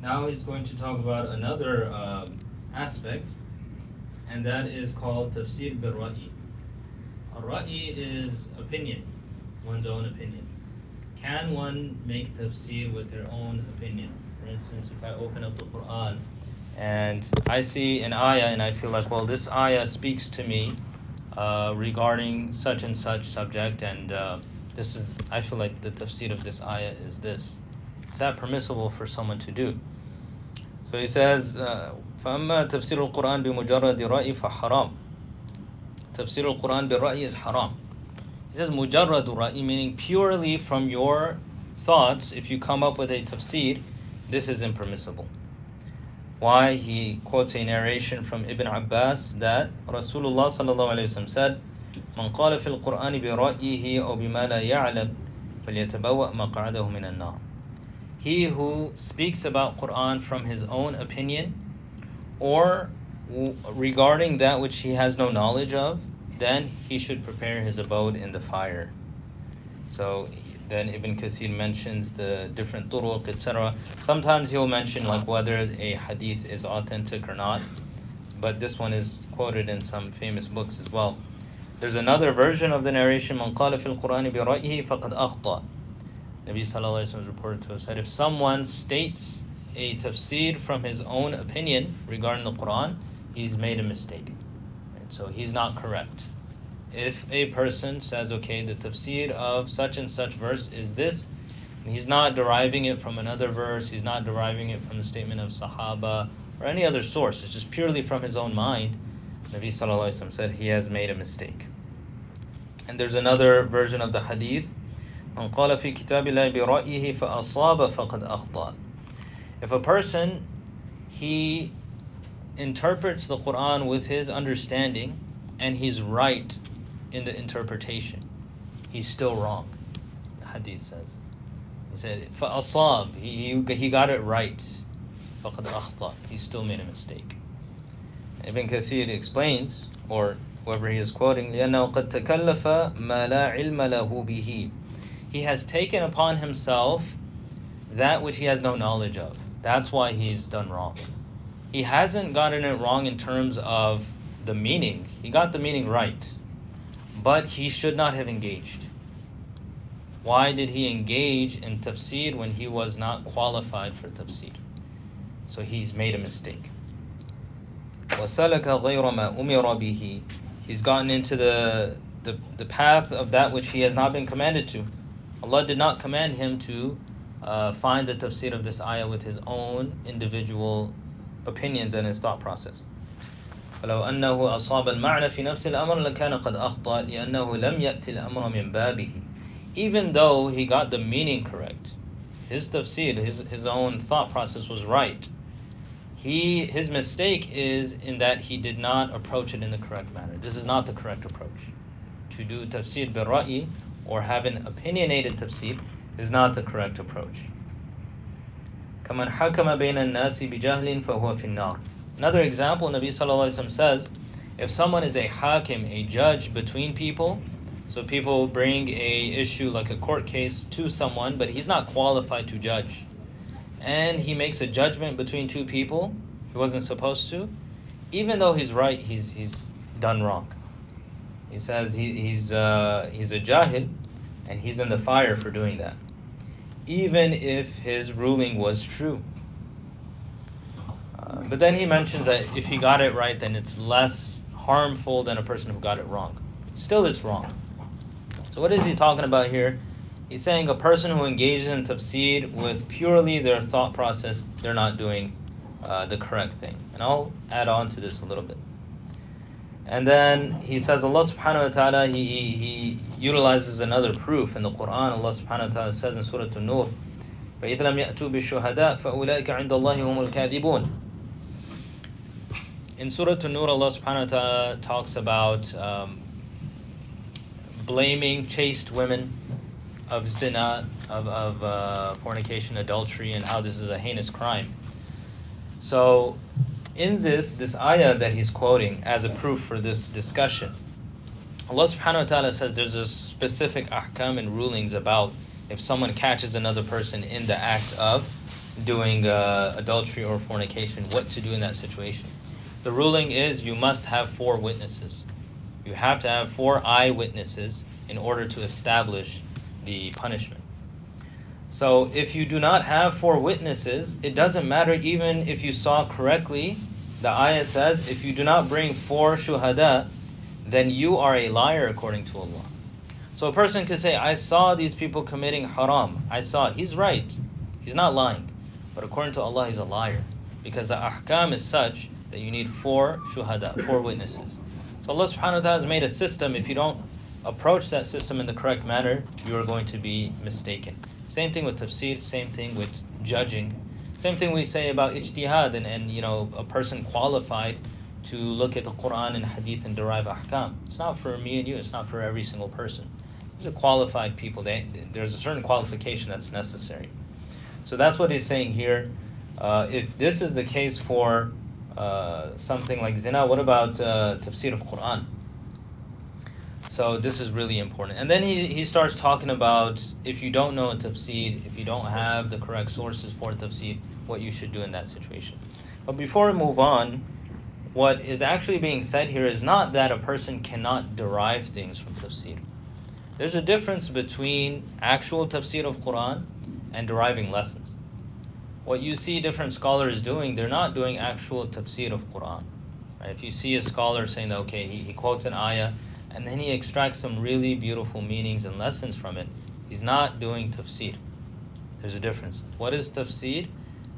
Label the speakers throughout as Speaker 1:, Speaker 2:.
Speaker 1: Now he's going to talk about another aspect, and that is called Tafseer bil-Ra'i. Ra'i is opinion, one's own opinion. Can one make tafsir with their own opinion? For instance, if I open up the Quran and I see an ayah and I feel like, well, this ayah speaks to me regarding such and such subject, and I feel like the tafsir of this ayah is this. Is that permissible for someone to do? So he says, فَأَمَّا تَفْسِيرُ الْقُرْآنِ بِمُجَرَّدِ رَأْيِ فَحَرَامٌ. Tafsir al-Quran bi-Ra'i is haram. He says mujarrad ra'i, meaning purely from your thoughts. If you come up with a tafsir, this is impermissible. Why? He quotes a narration from Ibn Abbas that Rasulullah sallallahu alayhi wa sallam said, "Man qala fil Qur'ani bi ra'yihi aw bima la ya'lam falyatabawwa maq'adahu min an-nar." He who speaks about Quran from his own opinion or regarding that which he has no knowledge of, then he should prepare his abode in the fire. So then Ibn Kathir mentions the different turuq, etc. Sometimes he'll mention like whether a hadith is authentic or not, but this one is quoted in some famous books as well. There's another version of the narration, "Man qala fil Qur'ani bi ra'yihi faqad akhta." Nabi sallallahu alaihi wasallam is reported to have said, if someone states a tafsir from his own opinion regarding the Quran, he's made a mistake. Right? So he's not correct. If a person says, okay, the tafsir of such and such verse is this, and he's not deriving it from another verse, he's not deriving it from the statement of Sahaba or any other source, it's just purely from his own mind, Nabi sallallahu alaihi wasallam said he has made a mistake. And there's another version of the hadith, "Man qala fi kitabillahi bi ra'yihi fa asaba faqad akhta." If a person, he interprets the Quran with his understanding and he's right in the interpretation, he's still wrong. The hadith says. He said, فَأَصَاب, he got it right. فَقَدْ أَخْطَأ, he still made a mistake. Ibn Kathir explains, or whoever he is quoting, لِأَنَّهُ قَدْ تَكَلَّفَ مَا لَا عِلْمَ لَهُ بِهِ. He has taken upon himself that which he has no knowledge of. That's why he's done wrong. He hasn't gotten it wrong in terms of the meaning. He got the meaning right, but he should not have engaged. Why did he engage in tafsir when he was not qualified for tafsir? So he's made a mistake. وَسَلَكَ غَيْرَ مَا أُمِرَ بِهِ. He's gotten into the path of that which he has not been commanded to. Allah did not command him to find the tafsir of this ayah with his own individual opinions and his thought process. فلو أنه أصاب المعنى في نفس الأمر لكان قد أخطأ لأنه لم يأتي الأمر من بابه. Even though he got the meaning correct, his tafsir, his own thought process was right, his mistake is in that he did not approach it in the correct manner. This is not the correct approach. To do tafsir bil-ra'i or have an opinionated tafsir is not the correct approach. كَمَنْ حَكَمَ بَيْنَ النَّاسِ بِجَهْلٍ فَهُوَ فِي النَّارِ. Another example, Nabi sallallahu alaihi wasallam says, if someone is a hakim, a judge between people, so people bring a issue like a court case to someone, but he's not qualified to judge, and he makes a judgment between two people he wasn't supposed to, even though he's right, he's done wrong. He says he's a jahil, and he's in the fire for doing that, even if his ruling was true. But then he mentions that if he got it right, then it's less harmful than a person who got it wrong. Still, it's wrong. So what is he talking about here? He's saying a person who engages in tafsir with purely their thought process, they're not doing the correct thing. And I'll add on to this a little bit. And then he says Allah subhanahu wa ta'ala, he utilizes another proof in the Quran. Allah subhanahu wa ta'ala says in Surah An-Nur, فَإِذْ لَمْ يَأْتُوا بِالشُّهَدَاءِ فَأُولَٰئِكَ عِنْدَ اللَّهِ هُمُ الْكَاذِبُونَ. In Surah An-Nur, Allah subhanahu wa ta'ala talks about blaming chaste women of zina, of fornication, adultery, and how this is a heinous crime. So in this ayah that he's quoting as a proof for this discussion, Allah subhanahu wa ta'ala says there's a specific ahkam and rulings about if someone catches another person in the act of doing adultery or fornication, what to do in that situation. The ruling is you must have 4 witnesses. You have to have 4 eyewitnesses in order to establish the punishment. So if you do not have 4 witnesses, it doesn't matter even if you saw correctly. The ayah says, if you do not bring 4 shuhada, then you are a liar according to Allah. So a person could say, I saw these people committing haram. I saw it. He's right. He's not lying. But according to Allah, he's a liar. Because the ahkam is such that you need 4 shuhada, 4 witnesses. So Allah subhanahu wa ta'ala has made a system. If you don't approach that system in the correct manner, you are going to be mistaken. Same thing with tafsir, same thing with judging. Same thing we say about ijtihad and a person qualified to look at the Quran and Hadith and derive ahkam. It's not for me and you, it's not for every single person. These are qualified people. There's a certain qualification that's necessary. So that's what he's saying here. If this is the case for something like zina, what about tafsir of Quran? So this is really important. And then he starts talking about if you don't know a tafsir, if you don't have the correct sources for tafsir, what you should do in that situation. But before we move on, what is actually being said here is not that a person cannot derive things from tafsir. There's a difference between actual tafsir of Quran and deriving lessons. What you see different scholars doing, they're not doing actual tafsir of Quran. Right? If you see a scholar saying that, okay, he quotes an ayah, and then he extracts some really beautiful meanings and lessons from it, he's not doing tafsir. There's a difference. What is tafsir?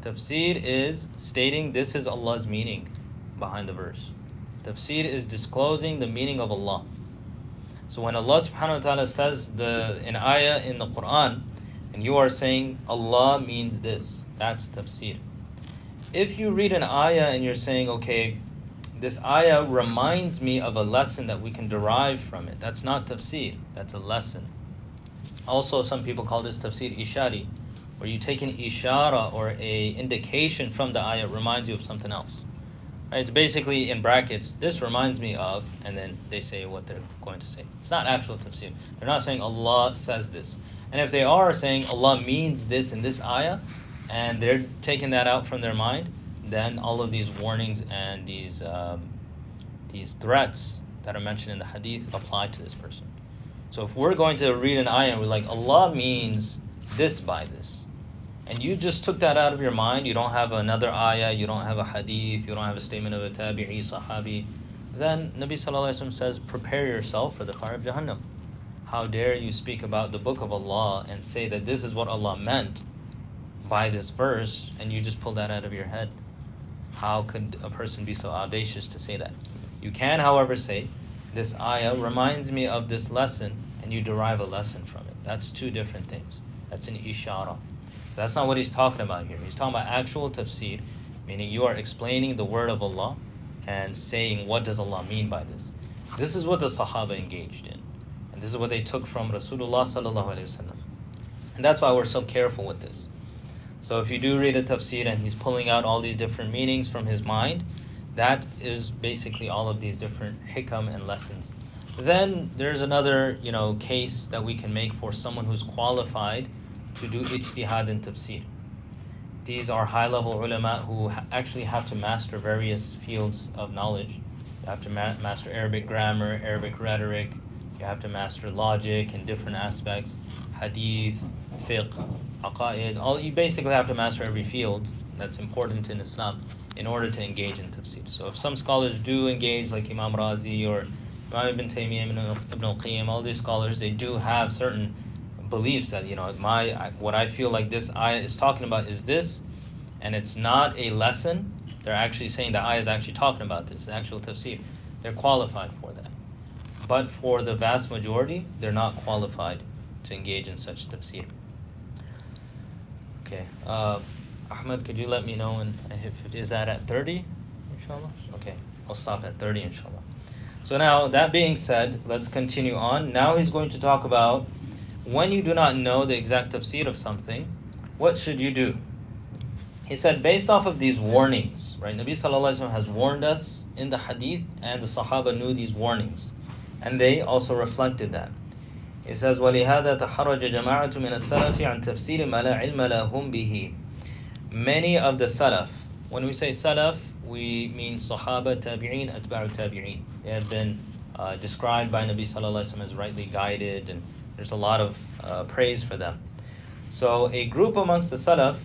Speaker 1: Tafsir is stating this is Allah's meaning behind the verse. Tafsir is disclosing the meaning of Allah. So when Allah subhanahu wa ta'ala says an ayah in the Quran, and you are saying Allah means this, that's tafsir. If you read an ayah and you're saying, okay, this ayah reminds me of a lesson that we can derive from it, that's not tafsir, that's a lesson. Also, some people call this tafsir ishari, where you take an ishara or a indication from the ayah, reminds you of something else. Right? It's basically in brackets, this reminds me of, and then they say what they're going to say. It's not actual tafsir. They're not saying Allah says this. And if they are saying Allah means this in this ayah, and they're taking that out from their mind, then all of these warnings and these threats that are mentioned in the hadith apply to this person. So if we're going to read an ayah and we're like, Allah means this by this, and you just took that out of your mind, you don't have another ayah, you don't have a hadith, you don't have a statement of a tabi'i, sahabi, then Nabi Sallallahu Alaihi Wasallam says, prepare yourself for the fire of Jahannam. How dare you speak about the book of Allah and say that this is what Allah meant by this verse, and you just pull that out of your head? How could a person be so audacious to say that? You can, however, say, this ayah reminds me of this lesson, and you derive a lesson from it. That's 2 different things. That's an ishara. So that's not what he's talking about here. He's talking about actual tafsir, meaning you are explaining the word of Allah and saying, what does Allah mean by this? This is what the Sahaba engaged in. And this is what they took from Rasulullah sallallahu alaihi wasallam. And that's why we're so careful with this. So if you do read a tafsir and he's pulling out all these different meanings from his mind, that is basically all of these different hikam and lessons. Then there's another, case that we can make for someone who's qualified to do ijtihad in tafsir. These are high-level ulama who actually have to master various fields of knowledge. You have to master Arabic grammar, Arabic rhetoric. You have to master logic in different aspects, hadith, fiqh, aqaid. You basically have to master every field that's important in Islam in order to engage in tafsir. So if some scholars do engage, like Imam Razi or Imam Ibn Taymiyyah, Ibn al-Qayyim, all these scholars, they do have certain beliefs that, what I feel like this ayah is talking about is this, and it's not a lesson. They're actually saying the ayah is actually talking about this, the actual tafsir. They're qualified for that. But for the vast majority, they're not qualified to engage in such tafsir. Okay. Ahmed, could you let me know if is that at 30, inshallah? Okay, I'll stop at 30, inshallah. So now, that being said, let's continue on. Now he's going to talk about when you do not know the exact tafsir of something, what should you do? He said, based off of these warnings, right? Nabi Sallallahu Alaihi Wasallam has warned us in the hadith, and the Sahaba knew these warnings, and they also reflected that. He says, وَلِهَذَا تَحَرَّجَ جَمَاعَةٌ مِنَ السَّلَفِ عَنْ تَفْسِيرِ مَا لَا عِلْمَ لَهُمْ بِهِ. many of the Salaf, when we say Salaf, we mean Sahaba, Tabi'een, Atba'u Tabi'een. They have been described by Nabi Sallallahu Alaihi Wasallam as rightly guided, and there's a lot of praise for them. So a group amongst the Salaf,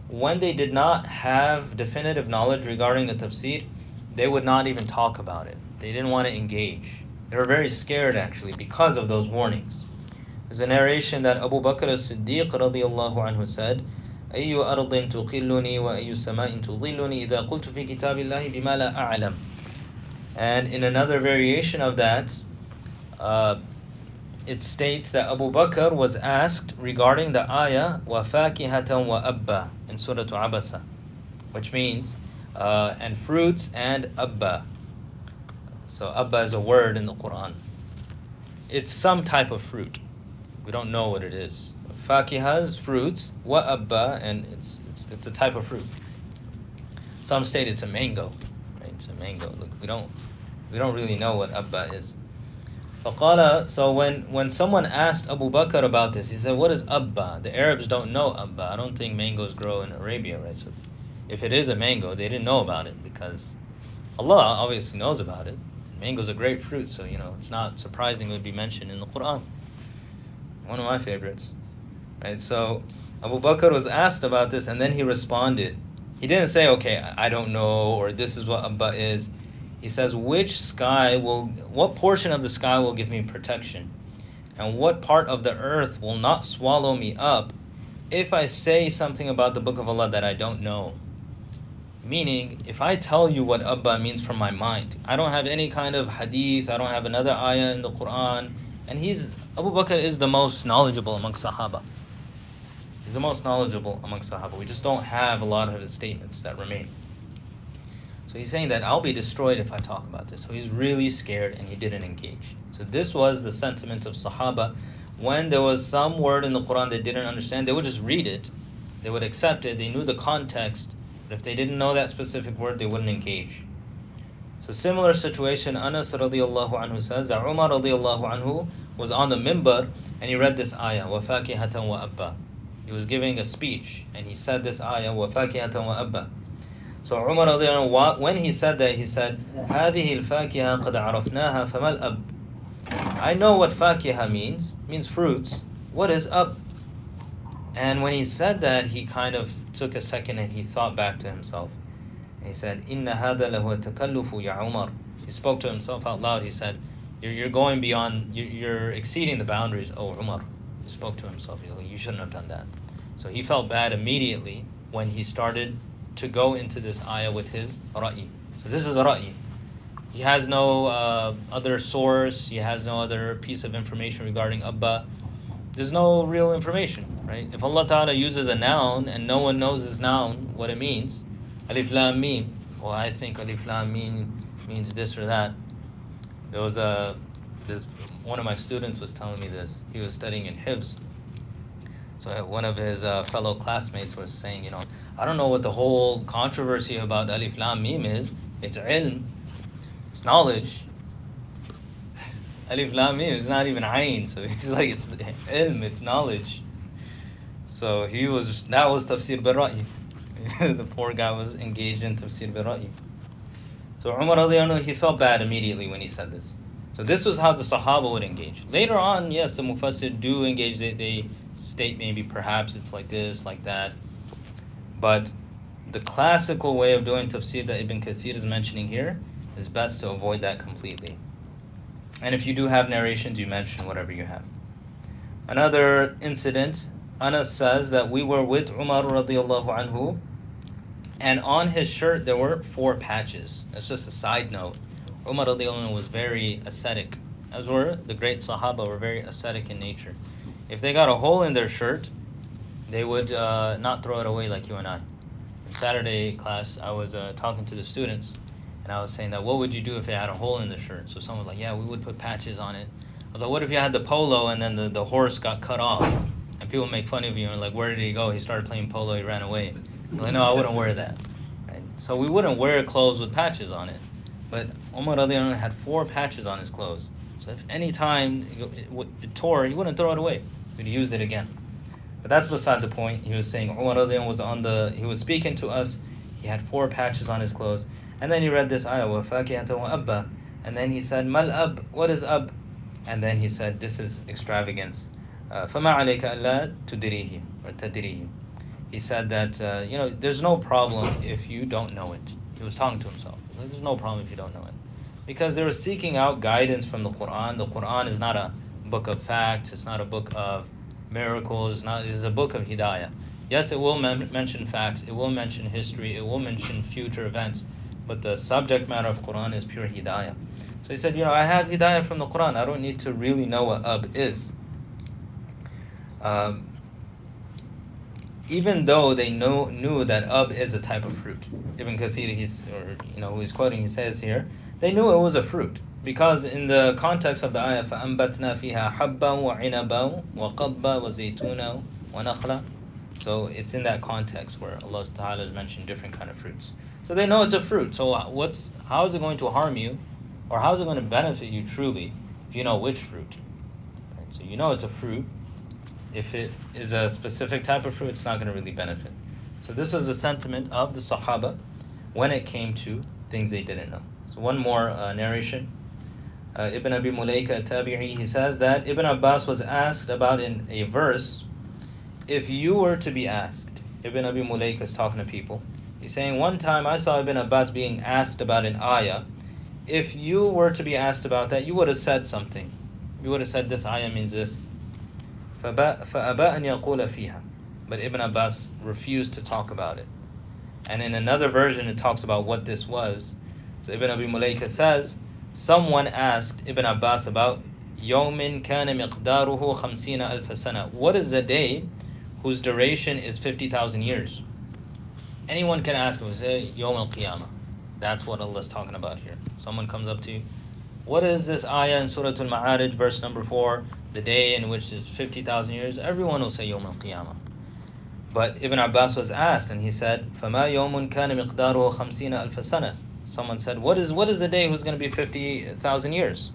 Speaker 1: when they did not have definitive knowledge regarding the tafsir, they would not even talk about it. They didn't want to engage. They were very scared actually because of those warnings. There's a narration that Abu Bakr as-Siddiq radiyallahu anhu said, أي أرض تقلني وأي سماء تظلني إذا قلت في كتاب الله بما لا أعلم. And in another variation of that, it states that Abu Bakr was asked regarding the ayah وَفَاكِهَةً وَأَبَّا in Surah Abasa, which means and fruits and abba. So abba is a word in the Quran. It's some type of fruit. We don't know what it is. Fakiha is fruits, wa abba, and it's a type of fruit. Some state it's a mango, right? It's a mango. Look, we don't really know what abba is. فقال, so when someone asked Abu Bakr about this, he said, what is abba? The Arabs don't know abba. I don't think mangoes grow in Arabia, right? So if it is a mango, they didn't know about it because Allah obviously knows about it. Mango's a great fruit, so it's not surprising it would be mentioned in the Quran. One of my favorites. Right? So Abu Bakr was asked about this, and then he responded. He didn't say, okay, I don't know, or this is what abba is. He says, what portion of the sky will give me protection? And what part of the earth will not swallow me up if I say something about the book of Allah that I don't know? Meaning, if I tell you what abba means from my mind, I don't have any kind of hadith, I don't have another ayah in the Quran, and Abu Bakr is the most knowledgeable amongst Sahaba. He's the most knowledgeable amongst Sahaba. We just don't have a lot of his statements that remain. So he's saying that I'll be destroyed if I talk about this. So he's really scared and he didn't engage. So this was the sentiment of Sahaba. When there was some word in the Quran they didn't understand, they would just read it. They would accept it. They knew the context. But if they didn't know that specific word, they wouldn't engage. So similar situation, Anas radiallahu anhu says that Umar radiallahu anhu was on the minbar and he read this ayah, وَفَاكِهَةً وَأَبَّا. He was giving a speech and he said this ayah, وَفَاكِهَةً وَأَبَّا. So Umar radiallahu anhu, when he said that, he said, هَذِهِ الْفَاكِهَةَ قَدْ عَرَفْنَاهَا فَمَا الْأَبْ. I know what fakiha means fruits. What is ab? And when he said that, he kind of took a second and he thought back to himself. And he said, إِنَّ هَذَا لَهُوَ التَّكَلُّفُ يَا عُمَرُ. He spoke to himself out loud. He said, you're going beyond, you're exceeding the boundaries, oh Umar. He spoke to himself. He's like, you shouldn't have done that. So he felt bad immediately when he started to go into this ayah with his ra'i. So this is a ra'i. He has no other source. He has no other piece of information regarding abba. There's no real information, right? If Allah Ta'ala uses a noun and no one knows this noun, what it means, alif lam mim, well, I think alif lam mim means this or that. There was one of my students was telling me this. He was studying in Hibs. So one of his fellow classmates was saying, I don't know what the whole controversy about alif lam mim is. It's ilm, it's knowledge. Alif lam mim is not even ayn, so he's like, it's ilm, it's knowledge. So that was tafsir bil-ra'i. The poor guy was engaged in tafsir bil-ra'i. So Umar radiallahu anhu, he felt bad immediately when he said this. So this was how the Sahaba would engage. Later on, yes, the Mufassir do engage. They state maybe perhaps it's like this, like that. But the classical way of doing tafsir that Ibn Kathir is mentioning here is best to avoid that completely. And if you do have narrations, you mention whatever you have. Another incident, Anas says that we were with Umar radiallahu anhu, and on his shirt there were 4 patches. That's just a side note. Umar radiallahu anhu was very ascetic, as were the great Sahaba, were very ascetic in nature. If they got a hole in their shirt, they would not throw it away like you and I. In Saturday class, I was talking to the students, and I was saying that what would you do if it had a hole in the shirt? So someone was like, yeah, we would put patches on it. I was like, what if you had the polo and then the horse got cut off? And people make fun of you and like, where did he go? He started playing polo, he ran away. I'm like, no, I wouldn't wear that. Right? So we wouldn't wear clothes with patches on it. But Umar radiallahu anhu had 4 patches on his clothes. So if any time it tore, he wouldn't throw it away. He'd use it again. But that's beside the point. He was saying Umar he was speaking to us. He had 4 patches on his clothes, and then he read this ayah وَفَاكِهَةً وَأَبًّا, and then he said mal ab, what is ab? And then he said this is extravagance. فَمَا عَلَيْكَ أَلَّا تُدْرِيهِ or تَدْرِيهِ. He said that there's no problem if you don't know it. He was talking to himself. There's no problem if you don't know it, because they were seeking out guidance from the Quran. The Quran is not a book of facts. It's not a book of miracles. It's a book of hidayah. Yes, it will mention facts. It will mention history. It will mention future events. But the subject matter of Quran is pure hidayah. So he said, I have hidayah from the Quran. I don't need to really know what ab is. Even though they knew that ab is a type of fruit. Ibn Kathir, who he's quoting, he says here, they knew it was a fruit. Because in the context of the ayah, فَأَنْبَتْنَا فِيهَا حَبًّا وَعِنَبًا وَقَضْبًا وَزَيْتُونًا وَنَخْلًا. So it's in that context where Allah Ta'ala has mentioned different kind of fruits. So they know it's a fruit. So how is it going to harm you, or how is it going to benefit you truly if you know which fruit? Right? So you know it's a fruit. If it is a specific type of fruit, it's not going to really benefit. So this was the sentiment of the Sahaba when it came to things they didn't know. So one more narration. Ibn Abi Mulaika Tabi'i, he says that Ibn Abbas was asked about in a verse, if you were to be asked. Ibn Abi Mulaika is talking to people. He's saying, one time I saw Ibn Abbas being asked about an ayah. If you were to be asked about that, you would have said something. You would have said this ayah means this. فَأَبَى أَنْ يَقُولَ فِيهَا. But Ibn Abbas refused to talk about it. And in another version, it talks about what this was. So Ibn Abi Mulaika says, someone asked Ibn Abbas about يَوْمٍ كَانَ مِقْدَارُهُ 50,000 سَنَةً. What is a day whose duration is 50,000 years? Anyone can ask him, say, Yawm al-Qiyamah. That's what Allah is talking about here. Someone comes up to you, what is this ayah in Surah Al-Ma'arij, verse number 4, the day in which is 50,000 years? Everyone will say Yawm al-Qiyamah. But Ibn Abbas was asked, and he said, فَمَا يَوْمٌ كَانَ مِقْدَارُهُ 50,000 سَنَةً. Someone said, what is the day who's going to be 50,000 years?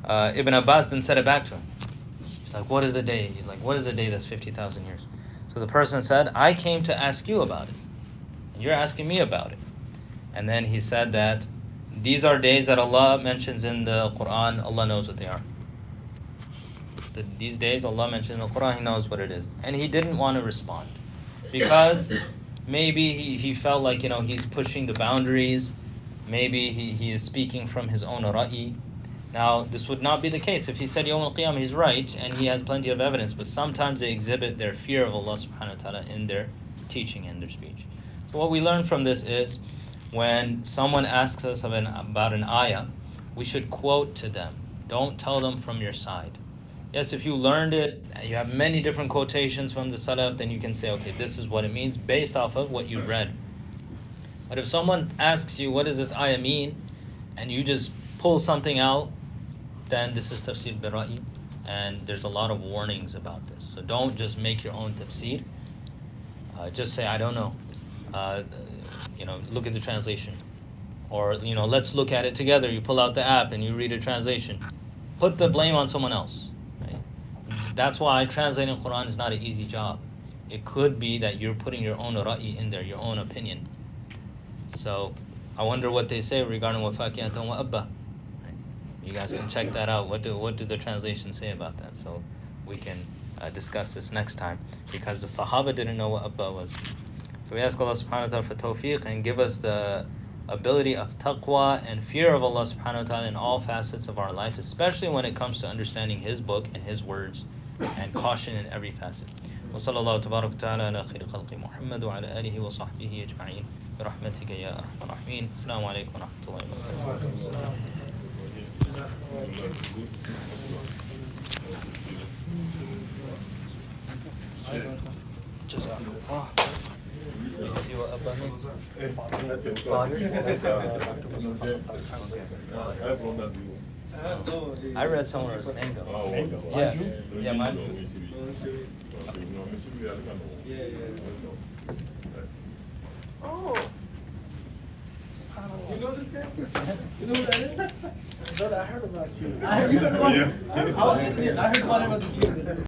Speaker 1: Ibn Abbas then said it back to him. He's like, what is the day? He's like, what is the day that's 50,000 years? So the person said, I came to ask you about it. And you're asking me about it. And then he said that these are days that Allah mentions in the Quran. Allah knows what they are. These days Allah mentions in the Quran, He knows what it is. And he didn't want to respond. Because maybe he felt like, he's pushing the boundaries. Maybe he is speaking from his own ra'i. Now, this would not be the case. If he said Yawm al-Qiyamah, he's right, and he has plenty of evidence, but sometimes they exhibit their fear of Allah subhanahu wa ta'ala in their teaching and their speech. So what we learn from this is, when someone asks us about an ayah, we should quote to them. Don't tell them from your side. Yes, if you learned it, you have many different quotations from the Salaf, then you can say, okay, this is what it means based off of what you've read. But if someone asks you, what does this ayah mean, and you just pull something out, then this is Tafseer Bira'i, and there's a lot of warnings about this. So don't just make your own tafsir. Just say, I don't know. Look at the translation. Or, let's look at it together. You pull out the app and you read a translation. Put the blame on someone else. Right? That's why translating Quran is not an easy job. It could be that you're putting your own ra'i in there, your own opinion. So I wonder what they say regarding وَفَاكِهَةً وَأَبًّا. You guys can check that out. What do the translations say about that? So we can discuss this next time, because the Sahaba didn't know what Abba was. So we ask Allah subhanahu wa ta'ala for tawfiq and give us the ability of taqwa and fear of Allah subhanahu wa ta'ala in all facets of our life, especially when it comes to understanding His book and His words, and caution in every facet. وصلى الله تبارك وتعالى على خير خلق محمد وعلى آله وصحبه أجمعين برحمتك يا أرحم الراحمين. السلام عليكم ورحمة الله وبركاته. I read somewhere it was mango. Yeah, yeah, mine.
Speaker 2: Oh. You know this guy? You know who that is? Brother, I heard about you. I heard about him at the gym.